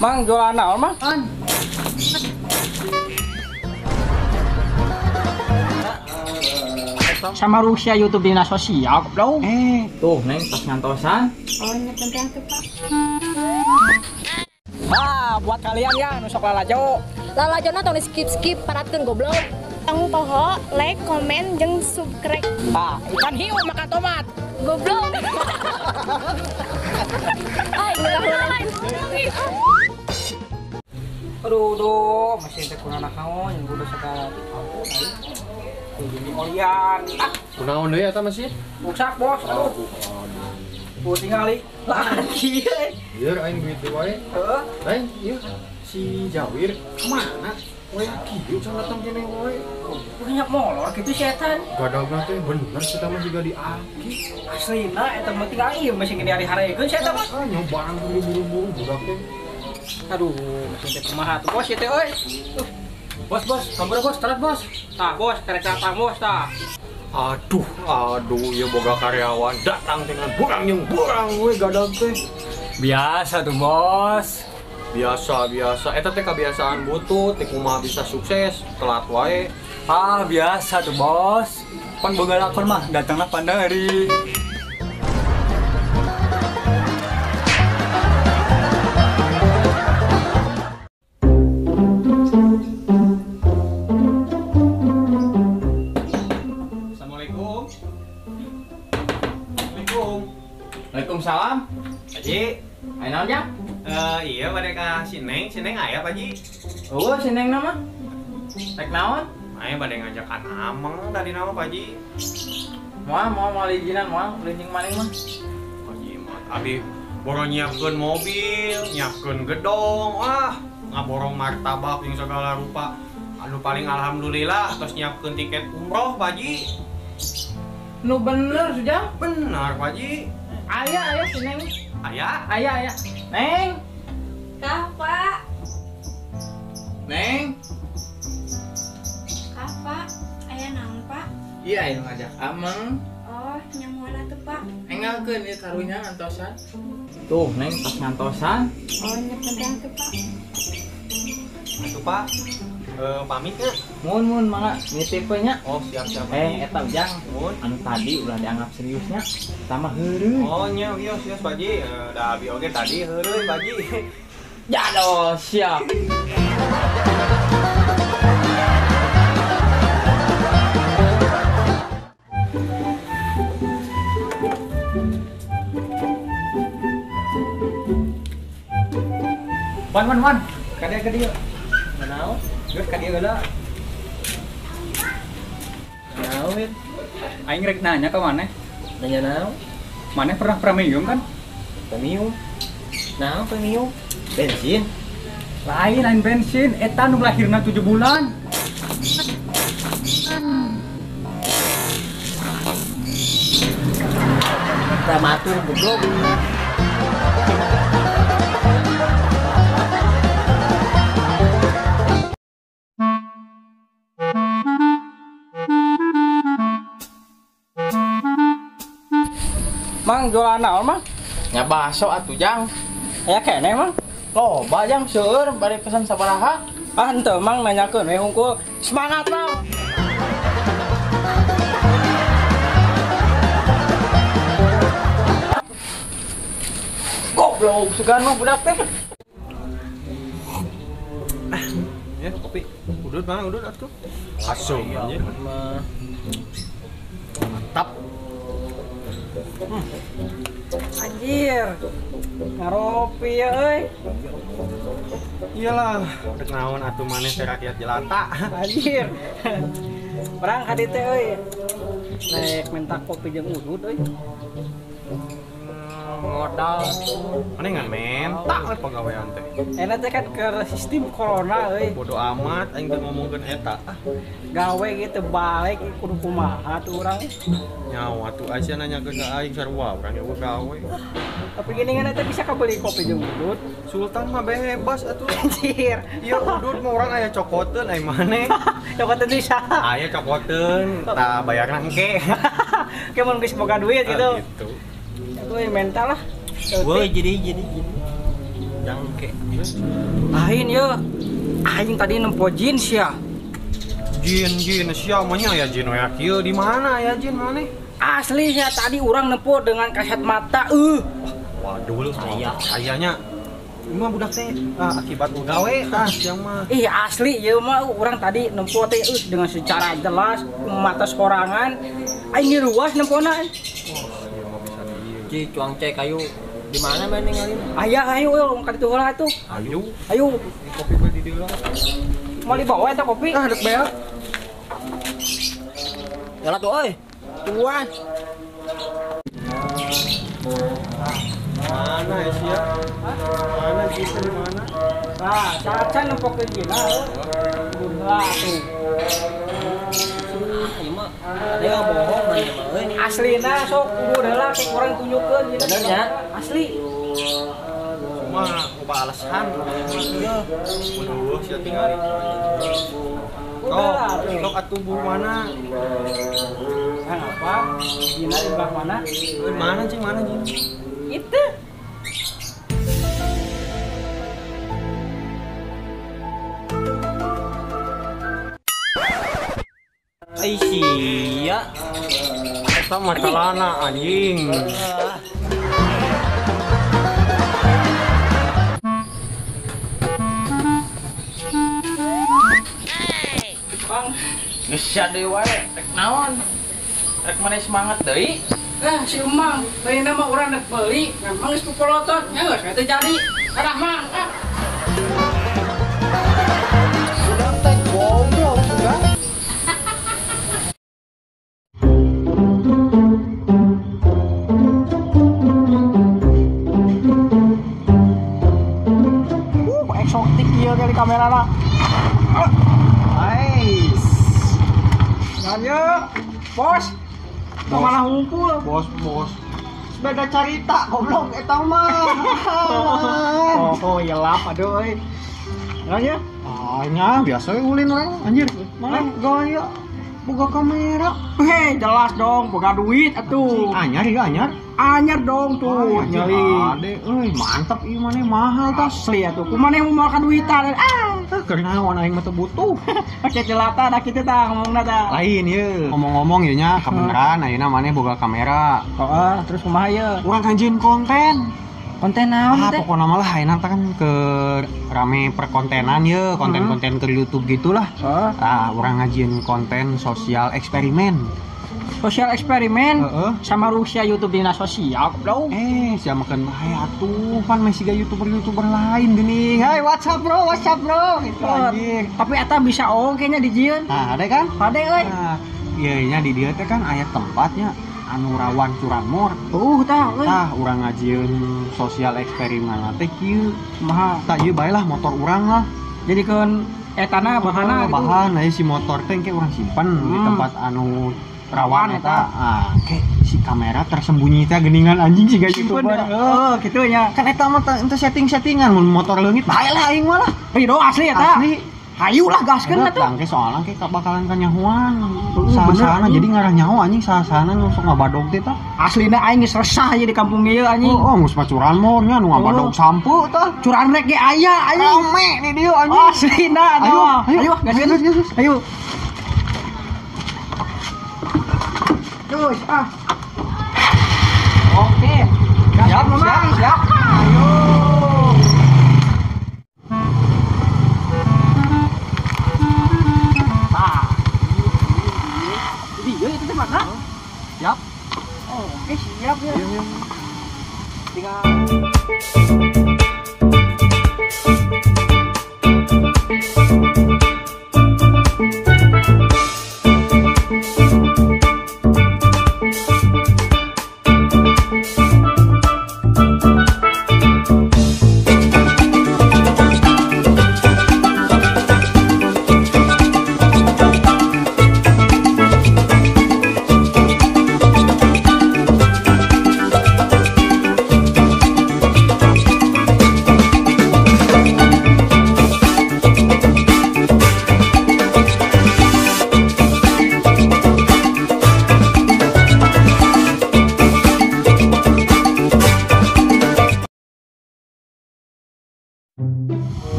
Mang jualan naon, Mang? Sama Rusia YouTube dina sosial, bro. Tuh, Neng pas ngantosan. Oh, nyetentang tuh, Pak. Buat kalian ya, nusok lalajo. Lalajona tong di skip paratkeun goblok. Tong poho, like, komen, jeung subscribe. Ikan hiu makan tomat. Goblok. Ay, lain. Aduh, masih teh kuna nakaon yang kudu segala ampun ai. Ini olian. Kunaon deui eta masih? Rusak, Bos. Aduh. Tingali lagi. Ieu aing duit wae. Heeh. Lain ieu si Jawir kemana? Wae kieu can datang kene wae. Punya molor gitu setan. Gadagna teh bener kita mah juga diaki. Aslina eta mah tinggal ieu masih gede hari-harekeun setan mah. Nyobaan buru-buru budak teh. Aduh, masih teh kumaha tuh Bos ya teh euy. Bos, sabar bos, telat bos. Tah, Bos, karek datang Bos tah. Aduh, ya boga karyawan datang dengan burang yang burang we gadag teh. Biasa tuh, Bos. Biasa. Eta teh kebiasaan butut, teh kumaha bisa sukses, telat wae. Biasa tuh, Bos. Pan boga lakon mah datanglah pandari. Waalaikumsalam. Haji, Ayo naon ya? iya pada ka si Neng aya Pak Ji. Oh, si Neng nama? Rek naon? Aya pada ngajakan ameng tadi nama Pak Ji. Mau lijinan, linjing maning mah. Pak Ji mah abi boro nyiapkeun mobil, nyiapkeun gedong, wah ngaborong martabak yang segala rupa. Anu paling alhamdulillah terus nyiapkeun tiket umroh Pak Ji. Nu bener sudah. Benar Pak Ji. Aya si Neng. Aya. Neng. Kah, Pak? Neng. Kah, Pak? Aya naon, Pak? Iya, ayo ngajak ameng. Oh, nyamuan atuh, Pak. Engalkeun ieu karunya ngantosan. Tuh, Neng pas ngantosan. Oh, nyetentang tuh, Pak. Atuh Pak. Pamit ya. Mun mangga nitip we nya. Oh, siap Pak Ji. Eta ujang. Mun. Anu tadi ulah dianggap seriusnya. Tama heureuy. Oh nya siap Pak Ji. Da abi oge tadi heureuy Pak Ji. Jado siap. Wan. Kadea ke dieu. Naon? Geus ka dieu heula. Naon? Aing rek nanya ka maneh. Nanya naon? Maneh pernah premium kan? Premium. Naon premium? Bensin. Lain bensin, eta nu lahirna 7 bulan. Pramatur goblok. Mang jualan naon, Mang? Nya bakso atuh, Jang. Aya keneh, Mang. Loba Jang seueur bari pesan sabaraha? Henteu, Mang nanyakeun we hungkul. Semangat, Mang. Goblok, sugan mah budak teh. Ya, kopi. Udut atuh. Asum aja. Mantap. Anjir. Ngaropi ya euy. Iyalah, rek naon atuh maneh teh rakyat jelata. Anjir. Perang ka dieu teh euy. Naik minta kopi jeung udut euy. Modal. Maneh ngan mentak we pagawean teh. Enak teh kan ke sistem corona euy. Bodo amat aing teh ngomongkeun eta. Gawe gitu balik kudu kumaha tuh urang. Nyawa tuh Aisyah nanyakeun ka aing sarua urang ge gawe. Tapi gini kan teh bisa kabeli kopi jeung udut. Sultan mah bebas atuh. Anjir. Ieu udut mah urang aya cokoteun ai maneh. Coba teh bisa. Aya cokoteun, tah bayarna engke. Kayak mun geus boga duit gitu. Gitu. Euy mental lah. Woi jadi. jangke. Ahin ya. Aing tadi nempo jin sia. Jin siamanya ya jin ya kieu di mana ya jin mana? Asli ya tadi orang nempo dengan kasat mata. Waduh lu ayahnya. Ini mah budak teh akibat gawe yang mah. Asli ya mah orang tadi nempo teh dengan secara jelas mata sorangan. Aing ruas nempona. Ji cuang cek kayu di mana main ninggalin? Ayo ngangkat itu heula atuh. Ayo. Di kopi mah di dieu. Mau dibawa eta kopi? Dek bea. Yalah tuh euy. Tuan. Mana ya sia? Mana gitu di mana? Nah, cacan nempokeun jina. Ulah tuh. Ieu mah ada yang bohong mah ieu mah euy. Aslina sok kudu heula ke urang tunjukkeun jina. Bener nya? Asli. Cuma loba alasan. Waduh, sia tinggal sok atuh buru mana? Apa? Jina di belah mana? Mana cing mana cing? Itu. Sia. Eta mah celana anjing. Bang, geus deui wae rek naon? Rek maneh semangat deui. Si Emang, lain nama orang nak beli, memang geus pupolotot, nya geus eta jadi. Kadah Mang. Sudah teh goblok sudah. Eksotik ieu kali kamerana. Nice. Nanya, bos. Kemana ngumpul? Bos. Beda carita goblok eta mah. Ya lap aduh euy. Nanya? Nya biasa we ulin we anjir. Mana gaya boga kamera. Jelas dong, boga duit atuh. Anyar ieu anyar. Anyar dong tuh, nyali. Ade euy mantap ieu maneh mahal tah. Asli atuh. Kumaneh mau makan duitan. Keur naon aing mah teu butuh. Pakai jelata dah kitu tah ngomongna tah. Lain ieu ngomong-ngomong ieu nya kabeneran ayeuna maneh boga kamera. Heeh, terus kumaha ieu? Urang kanjieun konten. Konten naon teh? Pokoknya malah ayeuna kan ke rame perkontenan ye, konten-konten ke YouTube gitulah. Urang ngajieun konten sosial eksperimen. Sosial eksperimen Sama Rusia YouTube dina sosial bro. Sia makan bae atuh pan masih ga YouTuber lain geuning. Hai WhatsApp bro gitu anjing. Tapi eta bisa kayaknya dijieun. Nah, ada kan? Ade euy. Nah, ieu nya di dieu teh kan aya tempatnya anu rawan curanmor. Tah euy. Urang ngajieun sosial eksperimen teh kieu. Kumaha? Tah ieu bae lah motor urang lah. Jadikeun etana bahana bahan si motor teh engke urang simpen di tempat anu rawan eta. Ke si kamera tersembunyi teh geuningan anjing siga YouTuber. Kitu nya. Kan eta mah teu setting-settingan mun motor leungit bae lah aing mah lah. Ridho asli eta. Asli. Hayu lah gaskeun atuh. Tangke soalna ke bakalan kanyahoan. Sahana jadi ngarah nyaho anjing sahana nu sok ngabadog teh tah. Aslina aing geus resah ieu di kampung ieu anjing. Geus mah curanmor nya nu ngabadog sampu tah. Curan rek ge aya anjing. Rame di dieu anjing. Aslina ayo gaskeun. Ayo. Terus Oke. Siap, Mamang. Siap. Ayo. Jadi itu tempat mana? Siap. Oke, siap ya. Tinggal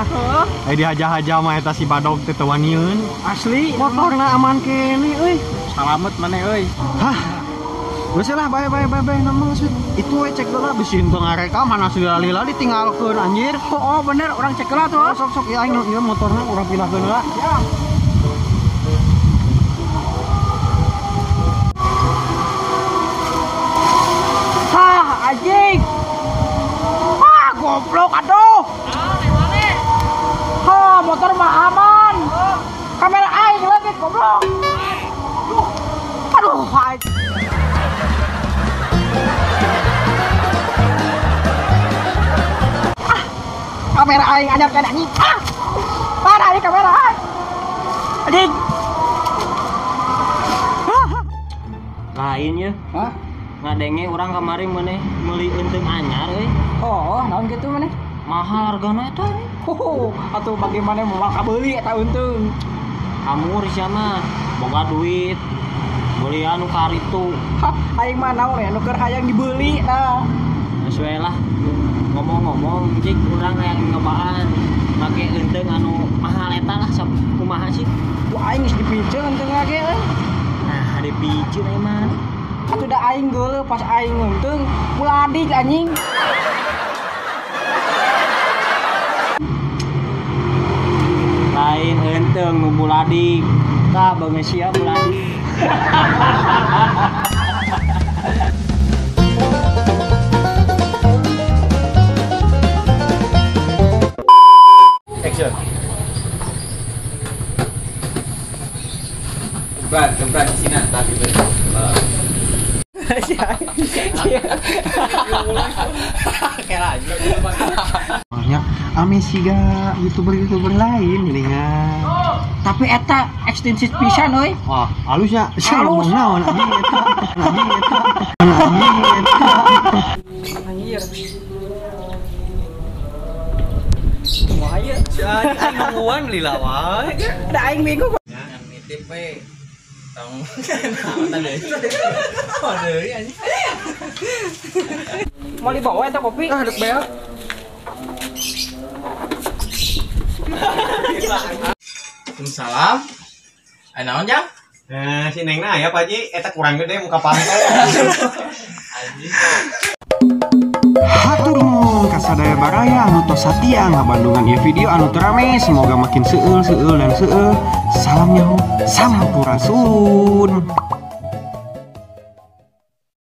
tah. Dihaja-haja mah eta si Badog teh teu waniun. Asli motorna aman kene euy. Salamet maneh euy. Hah. Geus lah bae namun itu we cek heula bisiin teu ngareka mana lila ditinggalkeun anjir. Oh bener orang cek lah tuh. Sok ya aing ieu motorna urang pindahkeun heula. Ya. Hah, anjing. Ah, goblok aduh. Hah, motor mah aman. Kamera aing lagi goblok. Aduh, anjing. Kamera aing anyar kan anjing. Ah. Parah ini kamera aing. Anjing. Lain ya, Hah? ngadenge orang kemarin mana beli untung anyar Oh, naon gitu maneh? mahal hargana eta Atuh bagaimana mau kabeli eta untung. amur siapa boga duit beli anu karitu Hah, aing mah naon ya nu keur hayang dibeli tah. sesuai lah ngomong-ngomong cik orang yang nyobaan pakai untung anu mahal eta lah kumaha sih Wah, aing geus dipinceun untung lagi euy. nah ada pijin emang Atuh da aing geuleuh pas aing untung muladik anjing. lain untung nu buladik tah beungeus sia buladik Action. Kebrat di sini tapi Banyak amesiga youtuber lain geuningan. Tapi eta ekstensif pisan euy. Wah, halusnya. Halus. Naon anjing eta. Anjing eta. Anjir. Wah, ieu. Aing nungguan lila wae. Da aing bingung. jangan nitip we. Tong. Tadi. Aduh, anjing. Mau dibawa eta kopi? Ah, dek beak. Waalaikumsalam. Ayo naon jang? Nah, si Neng nah ya Pak Ji, eta kurang gede muka pantai. Anjing. Hatur nuhun ka sadaya baraya anu tos satia ngabandungan ieu video anu teu rame, semoga makin seueul dan seueul. Salam nyaho, sampurasun.